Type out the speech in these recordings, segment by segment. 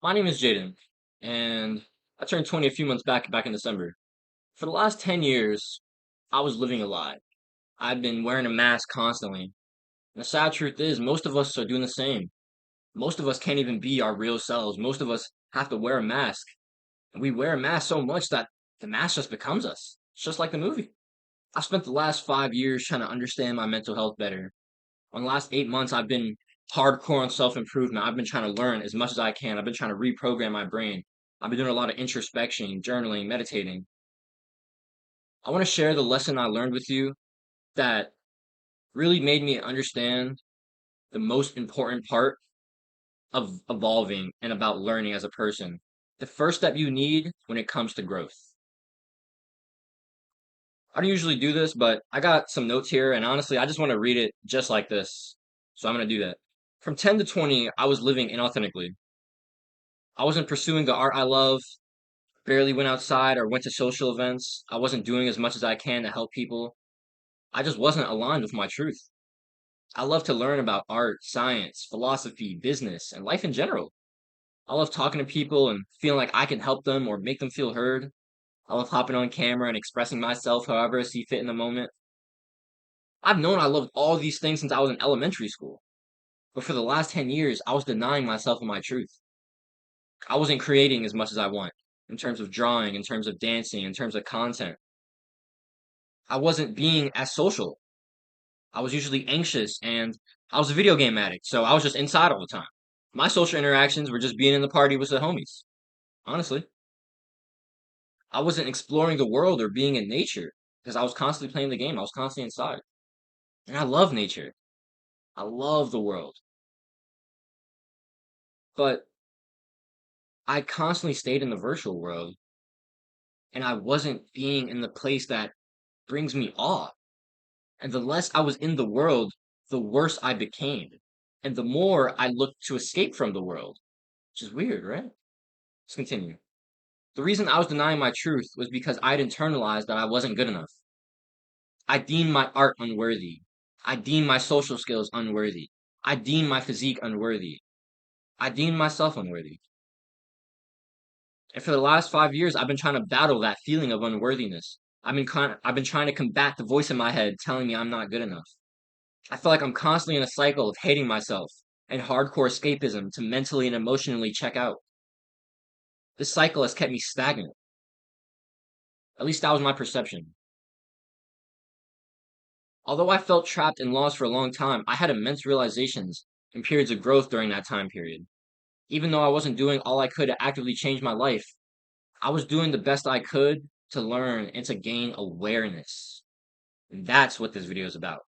My name is Jaden, and I turned 20 a few months back in December. For the last 10 years, I was living a lie. I've been wearing a mask constantly. And the sad truth is, most of us are doing the same. Most of us can't even be our real selves. Most of us have to wear a mask. And we wear a mask so much that the mask just becomes us. It's just like the movie. I've spent the last 5 years trying to understand my mental health better. On the last 8 months, I've been hardcore on self improvement. I've been trying to learn as much as I can. I've been trying to reprogram my brain. I've been doing a lot of introspection, journaling, meditating. I want to share the lesson I learned with you that really made me understand the most important part of evolving and about learning as a person. The first step you need when it comes to growth. I don't usually do this, but I got some notes here, and honestly, I just want to read it just like this. So I'm going to do that. From 10 to 20, I was living inauthentically. I wasn't pursuing the art I love, barely went outside or went to social events. I wasn't doing as much as I can to help people. I just wasn't aligned with my truth. I love to learn about art, science, philosophy, business, and life in general. I love talking to people and feeling like I can help them or make them feel heard. I love hopping on camera and expressing myself however I see fit in the moment. I've known I loved all these things since I was in elementary school, but for the last 10 years, I was denying myself of my truth. I wasn't creating as much as I want in terms of drawing, in terms of dancing, in terms of content. I wasn't being as social. I was usually anxious and I was a video game addict, so I was just inside all the time. My social interactions were just being in the party with the homies. Honestly, I wasn't exploring the world or being in nature because I was constantly playing the game. I was constantly inside. And I love nature. I love the world. But I constantly stayed in the virtual world and I wasn't being in the place that brings me awe. And the less I was in the world, the worse I became. And the more I looked to escape from the world, which is weird, right? Let's continue. The reason I was denying my truth was because I'd internalized that I wasn't good enough. I deemed my art unworthy. I deemed my social skills unworthy. I deemed my physique unworthy. I deemed myself unworthy. And for the last 5 years, I've been trying to battle that feeling of unworthiness. I've been trying to combat the voice in my head telling me I'm not good enough. I feel like I'm constantly in a cycle of hating myself and hardcore escapism to mentally and emotionally check out. This cycle has kept me stagnant. At least that was my perception. Although I felt trapped and lost for a long time, I had immense realizations and periods of growth during that time period. Even though I wasn't doing all I could to actively change my life, I was doing the best I could to learn and to gain awareness. And that's what this video is about.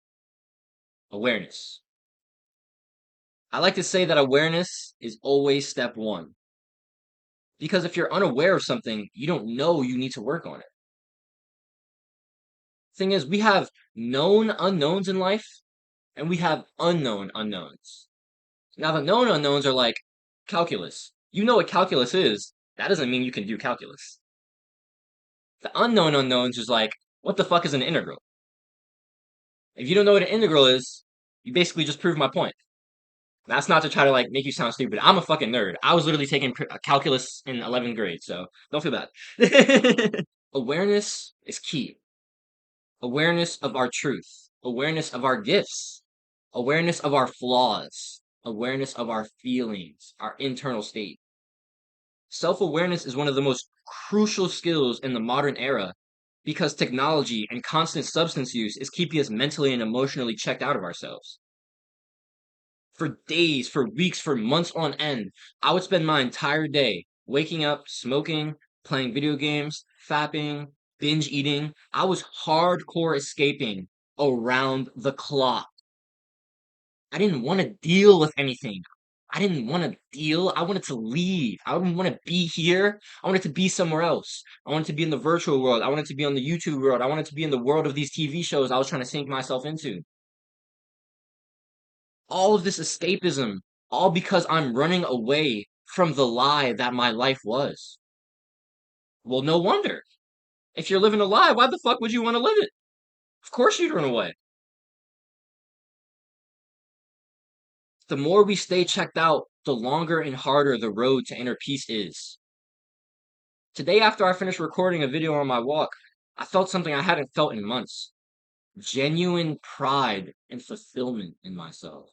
Awareness. I like to say that awareness is always step one. Because if you're unaware of something, you don't know you need to work on it. Thing is, we have known unknowns in life, and we have unknown unknowns. Now, the known unknowns are like calculus. You know what calculus is. That doesn't mean you can do calculus. The unknown unknowns is like, what the fuck is an integral? If you don't know what an integral is, you basically just prove my point. That's not to try to like make you sound stupid. I'm a fucking nerd. I was literally taking calculus in 11th grade, so don't feel bad. Awareness is key. Awareness of our truth, awareness of our gifts, awareness of our flaws, awareness of our feelings, our internal state. Self awareness is one of the most crucial skills in the modern era because technology and constant substance use is keeping us mentally and emotionally checked out of ourselves. For days, for weeks, for months on end, I would spend my entire day waking up, smoking, playing video games, fapping, binge eating. I was hardcore escaping around the clock. I didn't want to deal with anything. I didn't want to deal. I wanted to leave. I didn't want to be here. I wanted to be somewhere else. I wanted to be in the virtual world. I wanted to be on the YouTube world. I wanted to be in the world of these TV shows I was trying to sink myself into. All of this escapism, all because I'm running away from the lie that my life was. Well, no wonder. If you're living a lie, why the fuck would you want to live it? Of course you'd run away. The more we stay checked out, the longer and harder the road to inner peace is. Today, after I finished recording a video on my walk, I felt something I hadn't felt in months. Genuine pride and fulfillment in myself.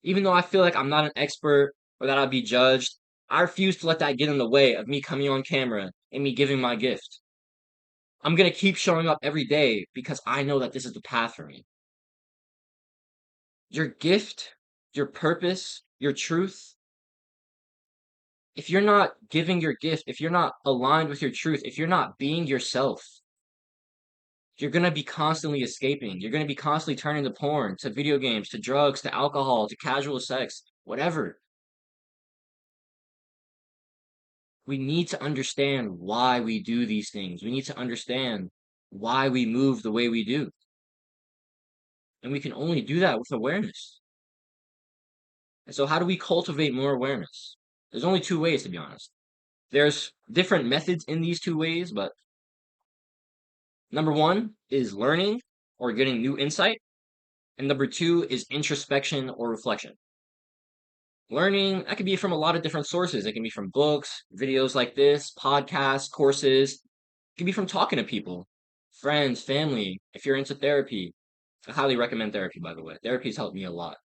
Even though I feel like I'm not an expert or that I'll be judged, I refuse to let that get in the way of me coming on camera and me giving my gift. I'm gonna keep showing up every day because I know that this is the path for me. Your gift, your purpose, your truth, if you're not giving your gift, if you're not aligned with your truth, if you're not being yourself, you're going to be constantly escaping. You're going to be constantly turning to porn, to video games, to drugs, to alcohol, to casual sex, whatever. We need to understand why we do these things. We need to understand why we move the way we do. And we can only do that with awareness. And so, how do we cultivate more awareness? There's only two ways, to be honest. There's different methods in these two ways, but number one is learning or getting new insight. And number two is introspection or reflection. Learning, that can be from a lot of different sources. It can be from books, videos like this, podcasts, courses. It can be from talking to people, friends, family. If you're into therapy, I highly recommend therapy, by the way. Therapy's helped me a lot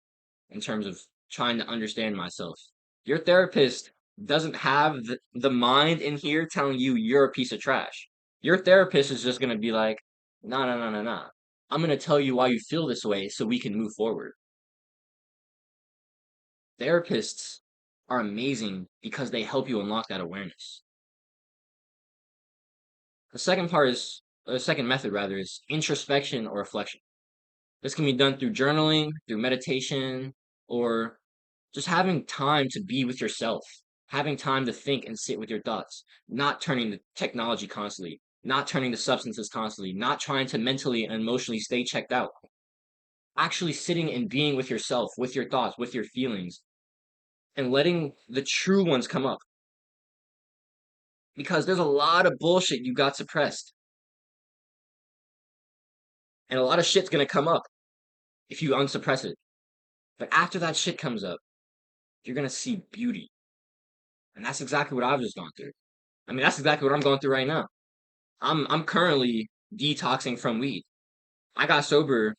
in terms of trying to understand myself. Your therapist doesn't have the mind in here telling you you're a piece of trash. Your therapist is just going to be like, nah, nah, nah, nah, nah. I'm going to tell you why you feel this way so we can move forward. Therapists are amazing because they help you unlock that awareness. The second method rather, is introspection or reflection. This can be done through journaling, through meditation, or just having time to be with yourself, having time to think and sit with your thoughts, not turning to technology constantly, not turning to substances constantly, not trying to mentally and emotionally stay checked out. Actually sitting and being with yourself, with your thoughts, with your feelings, and letting the true ones come up. Because there's a lot of bullshit you got suppressed. And a lot of shit's gonna come up if you unsuppress it. But after that shit comes up, you're gonna see beauty. And that's exactly what I've just gone through. I mean, that's exactly what I'm going through right now. I'm currently detoxing from weed. I got sober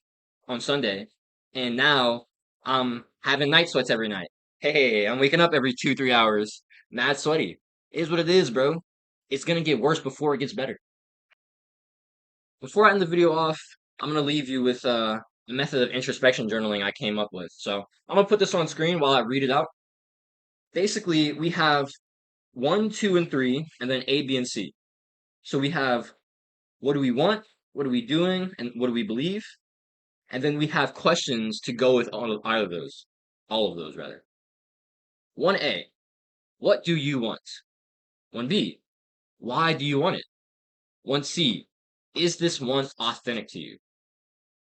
on Sunday, and now I'm having night sweats every night. Hey, I'm waking up every 2, 3 hours, mad sweaty. It is what it is, bro. It's gonna get worse before it gets better. Before I end the video off, I'm gonna leave you with a method of introspection journaling I came up with. So I'm gonna put this on screen while I read it out. Basically, we have 1, 2, and 3, and then A, B, and C. So we have what do we want, what are we doing, and what do we believe? And then we have questions to go with all of those rather. 1A, what do you want? 1B, why do you want it? 1C, is this want authentic to you?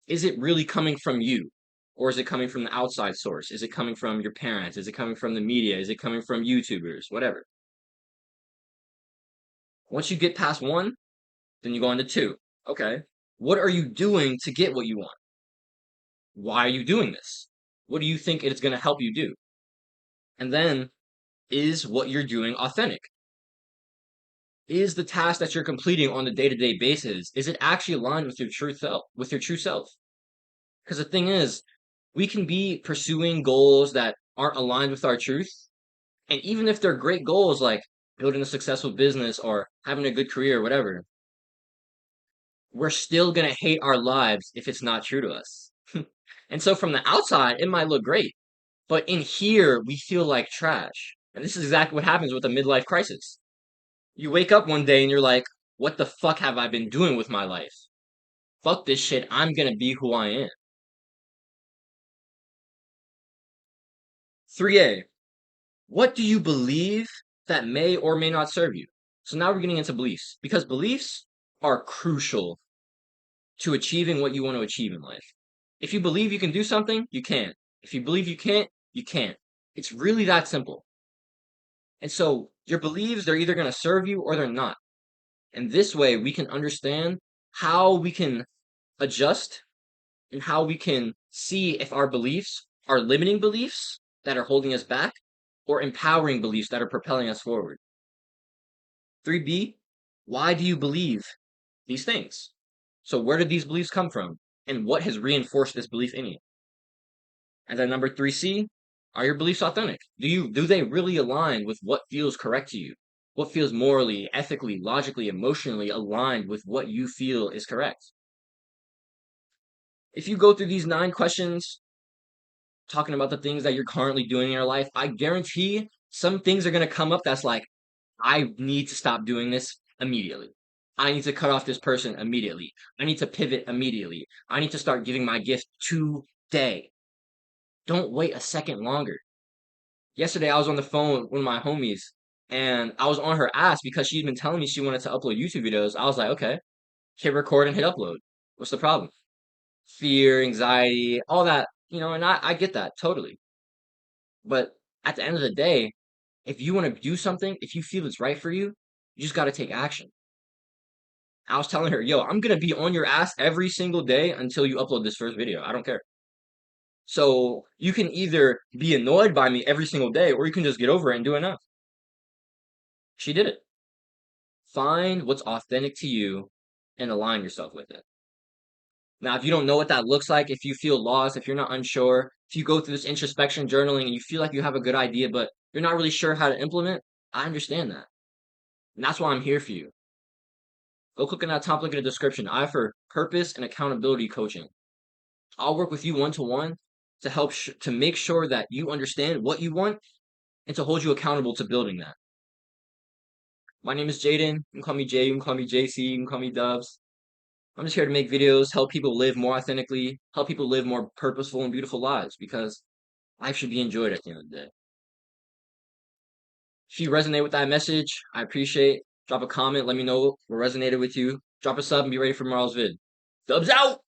Is it really coming from you? Or is it coming from the outside source? Is it coming from your parents? Is it coming from the media? Is it coming from YouTubers? Whatever. Once you get past 1, then you go on to 2. Okay. What are you doing to get what you want? Why are you doing this? What do you think it's going to help you do? And then, is what you're doing authentic? Is the task that you're completing on a day-to-day basis, is it actually aligned with your true self, Because the thing is, we can be pursuing goals that aren't aligned with our truth, and even if they're great goals like building a successful business or having a good career or whatever, we're still going to hate our lives if it's not true to us. And so from the outside, it might look great, but in here, we feel like trash. And this is exactly what happens with a midlife crisis. You wake up one day and you're like, what the fuck have I been doing with my life? Fuck this shit. I'm going to be who I am. 3A. What do you believe that may or may not serve you? So now we're getting into beliefs because beliefs are crucial to achieving what you want to achieve in life. If you believe you can do something, you can. If you believe you can't, you can't. It's really that simple. And so your beliefs, they're either going to serve you or they're not. And this way we can understand how we can adjust and how we can see if our beliefs are limiting beliefs that are holding us back, or empowering beliefs that are propelling us forward? 3B, why do you believe these things? So where did these beliefs come from? And what has reinforced this belief in you? And then number 3C, are your beliefs authentic? Do they really align with what feels correct to you? What feels morally, ethically, logically, emotionally aligned with what you feel is correct? If you go through these 9 questions, talking about the things that you're currently doing in your life, I guarantee some things are going to come up that's like, I need to stop doing this immediately. I need to cut off this person immediately. I need to pivot immediately. I need to start giving my gift today. Don't wait a second longer. Yesterday, I was on the phone with one of my homies, and I was on her ass because she'd been telling me she wanted to upload YouTube videos. I was like, okay, hit record and hit upload. What's the problem? Fear, anxiety, all that, and I get that totally. But at the end of the day, if you want to do something, if you feel it's right for you, you just got to take action. I was telling her, yo, I'm going to be on your ass every single day until you upload this first video. I don't care. So you can either be annoyed by me every single day, or you can just get over it and do enough. She did it. Find what's authentic to you and align yourself with it. Now, if you don't know what that looks like, if you feel lost, if you're not unsure, if you go through this introspection journaling and you feel like you have a good idea, but you're not really sure how to implement, I understand that. And that's why I'm here for you. Go click on that top link in the description. I offer purpose and accountability coaching. I'll work with you one-to-one to help to make sure that you understand what you want and to hold you accountable to building that. My name is Jaden. You can call me Jay, you can call me JC, you can call me Dubs. I'm just here to make videos, help people live more authentically, help people live more purposeful and beautiful lives, because life should be enjoyed at the end of the day. If you resonate with that message, I appreciate. Drop a comment, let me know what resonated with you. Drop a sub and be ready for tomorrow's vid. Dubs out!